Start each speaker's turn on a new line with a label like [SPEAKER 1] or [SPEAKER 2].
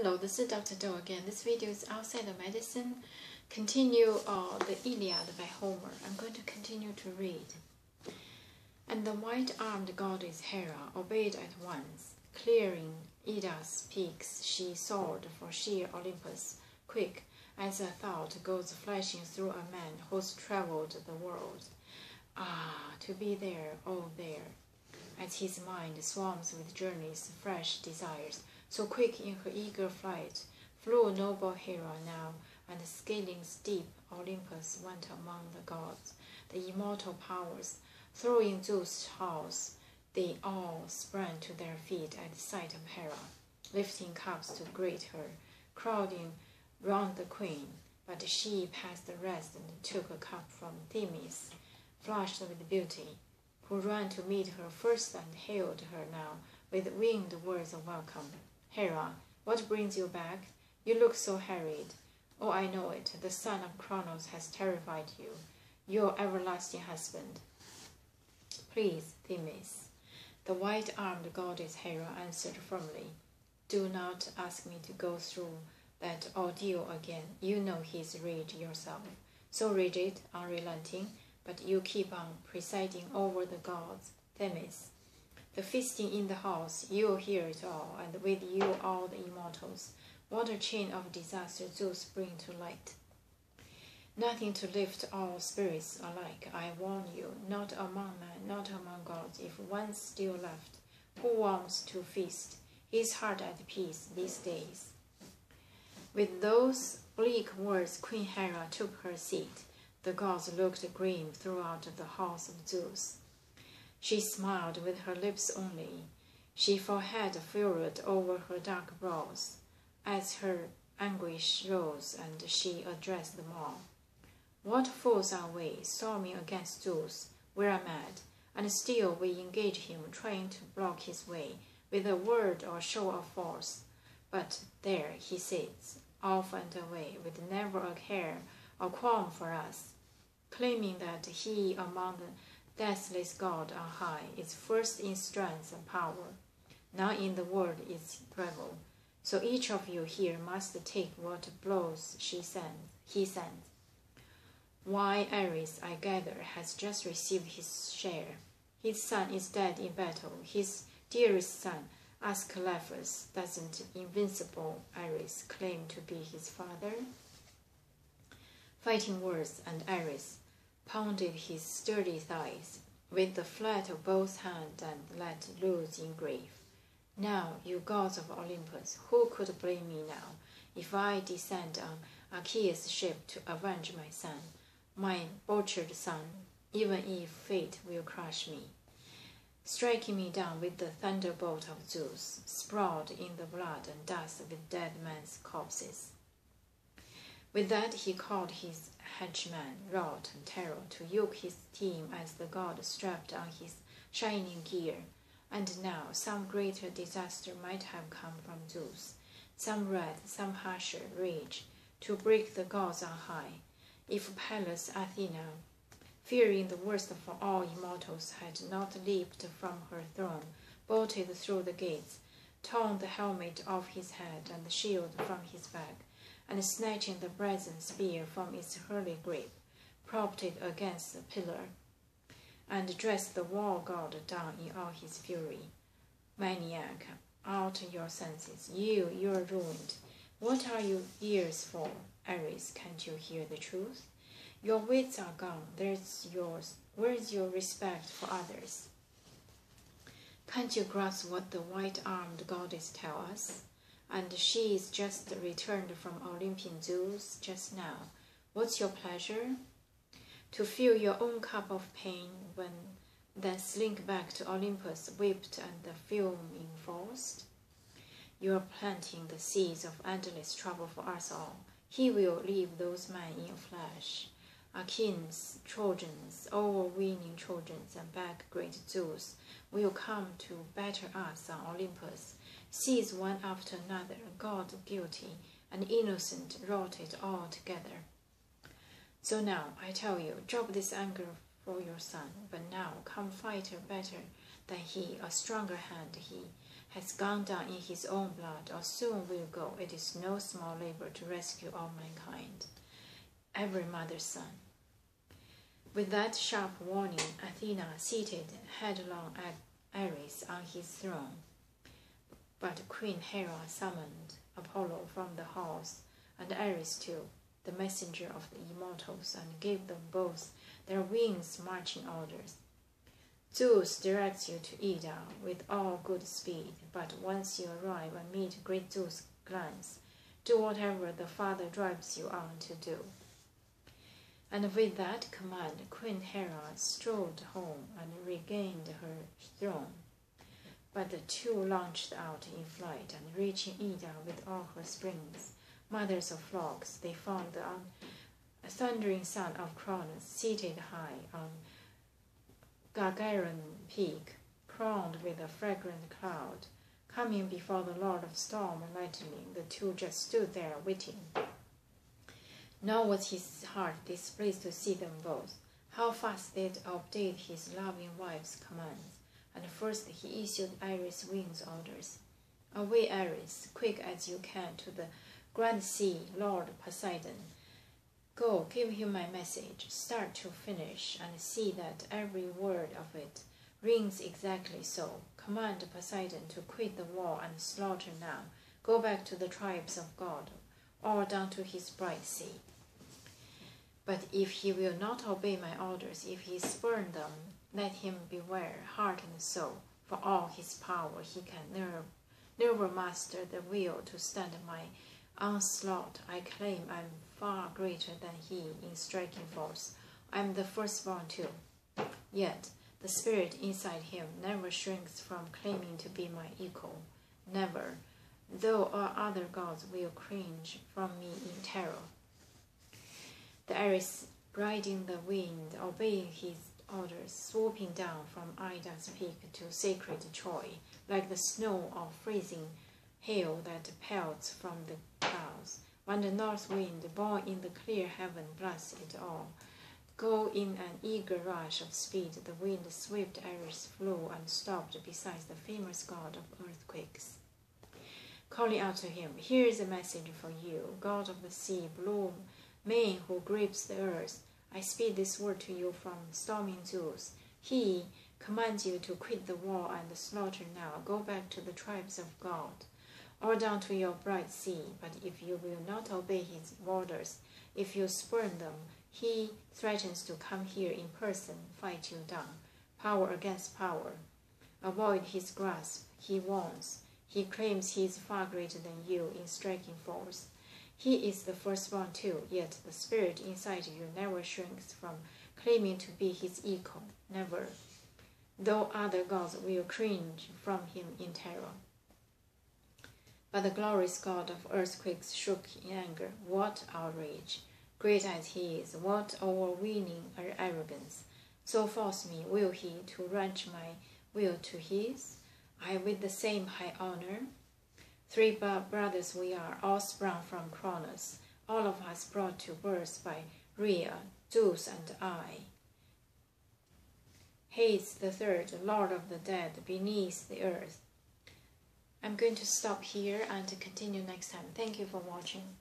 [SPEAKER 1] Hello, this is Dr. Do again. This video is outside of medicine. Continue the Iliad by Homer. I'm going to continue to read. And the white-armed goddess Hera obeyed at once. Clearing Ida's peaks, she soared for sheer Olympus, quick as a thought goes flashing through a man who's traveled the world. Ah, to be there, oh there! As his mind swarms with journeys, fresh desires, so quick in her eager flight, flew noble Hera now, and scaling steep Olympus went among the gods, the immortal powers. Throwing Zeus' house, they all sprang to their feet at the sight of Hera, lifting cups to greet her, crowding round the queen. But she passed the rest and took a cup from Themis, flushed with beauty, who ran to meet her first and hailed her now with winged words of welcome. Hera, what brings you back? You look so harried. Oh, I know it. The son of Cronos has terrified you, your everlasting husband. Please, Themis. The white-armed goddess Hera answered firmly. Do not ask me to go through that ordeal again. You know his rage yourself. So rigid, unrelenting, but you keep on presiding over the gods. Themis. The feasting in the house, you'll hear it all, and with you all the immortals. What a chain of disaster Zeus bring to light. Nothing to lift all spirits alike, I warn you, not among men, not among gods, if one's still left, who wants to feast, his heart at peace these days. With those bleak words, Queen Hera took her seat. The gods looked grim throughout the halls of Zeus. She smiled with her lips only. She forehead furrowed over her dark brows, as her anguish rose, and she addressed them all. What fools are we, storming against Zeus? We are mad, and still we engage him, trying to block his way with a word or show of force. But there he sits, off and away, with never a care or qualm for us, claiming that he among the deathless God on high is first in strength and power, now in the world is revel. So each of you here must take what blows he sends. Why, Ares, I gather, has just received his share. His son is dead in battle. His dearest son, Asclepius, doesn't invincible Ares claim to be his father? Fighting words, and Ares pounded his sturdy thighs with the flat of both hands and let loose in grief. Now, you gods of Olympus, who could blame me now, if I descend on Achaeus' ship to avenge my son, my butchered son, even if fate will crush me, striking me down with the thunderbolt of Zeus, sprawled in the blood and dust with dead men's corpses. With that he called his henchman, Rot and Terror, to yoke his team as the god strapped on his shining gear. And now some greater disaster might have come from Zeus, some wrath, some harsher rage, to break the gods on high, if Pallas Athena, fearing the worst for all immortals, had not leaped from her throne, bolted through the gates, torn the helmet off his head and the shield from his back, and snatching the brazen spear from its hurly grip, propped it against the pillar, and dressed the war god down in all his fury. Maniac, out your senses, you're ruined. What are your ears for, Ares? Can't you hear the truth? Your wits are gone. Where's your respect for others? Can't you grasp what the white-armed goddess tells us? And she is just returned from Olympian Zeus just now. What's your pleasure? To fill your own cup of pain, then slink back to Olympus, whipped and the fuming forced? You are planting the seeds of endless trouble for us all. He will leave those men in a flash. Achaeans, Trojans, overweening Trojans, and back great Zeus will come to batter us on Olympus, seize one after another, God guilty and innocent, rotted all together. So now, I tell you, drop this anger for your son, but now come fighter better than he, a stronger hand he, has gone down in his own blood, or soon will go. It is no small labor to rescue all mankind, every mother's son. With that sharp warning, Athena seated headlong Ares on his throne. But Queen Hera summoned Apollo from the halls, and Ares too, the messenger of the immortals, and gave them both their wings marching orders. Zeus directs you to Ida with all good speed, but once you arrive and meet great Zeus' glance, do whatever the Father drives you on to do. And with that command, Queen Hera strode home and regained her throne. But the two launched out in flight, and reaching Ida with all her springs, mothers of flocks, they found the thundering son of Cronus seated high on Gargarean peak, crowned with a fragrant cloud. Coming before the Lord of Storm and Lightning, the two just stood there waiting. Nor was his heart displeased to see them both. How fast they'd obeyed his loving wife's commands. And first he issued Ares' wings orders. Away, Ares, quick as you can, to the grand sea, Lord Poseidon. Go, give him my message, start to finish, and see that every word of it rings exactly so. Command Poseidon to quit the war and slaughter now. Go back to the tribes of God, or down to his bright sea. But if he will not obey my orders, if he spurn them, let him beware, heart and soul. For all his power, he can never master the will to stand my onslaught. I claim I am far greater than he in striking force. I am the firstborn too. Yet the spirit inside him never shrinks from claiming to be my equal. Never, though all other gods will cringe from me in terror. The Ares, riding the wind, obeying his orders, swooping down from Ida's peak to sacred Troy, like the snow or freezing hail that pelts from the clouds. When the north wind, born in the clear heaven, blasts it all, go in an eager rush of speed, the wind swift Ares flew and stopped beside the famous god of earthquakes. Calling out to him, "Here is a message for you, god of the sea, blue man who grips the earth. I speed this word to you from storming Zeus. He commands you to quit the war and slaughter now. Go back to the tribes of God, or down to your bright sea. But if you will not obey his orders, if you spurn them, he threatens to come here in person, fight you down, power against power. Avoid his grasp, he warns. He claims he is far greater than you in striking force. He is the firstborn too, yet the spirit inside you never shrinks from claiming to be his equal, never, though other gods will cringe from him in terror." But the glorious god of earthquakes shook in anger. What outrage! Great as he is, what overweening arrogance! So force me, will he, to wrench my will to his? I with the same high honor? 3 brothers we are, all sprung from Cronus, all of us brought to birth by Rhea, Zeus and I. Hades the third, Lord of the dead, beneath the earth. I'm going to stop here and continue next time. Thank you for watching.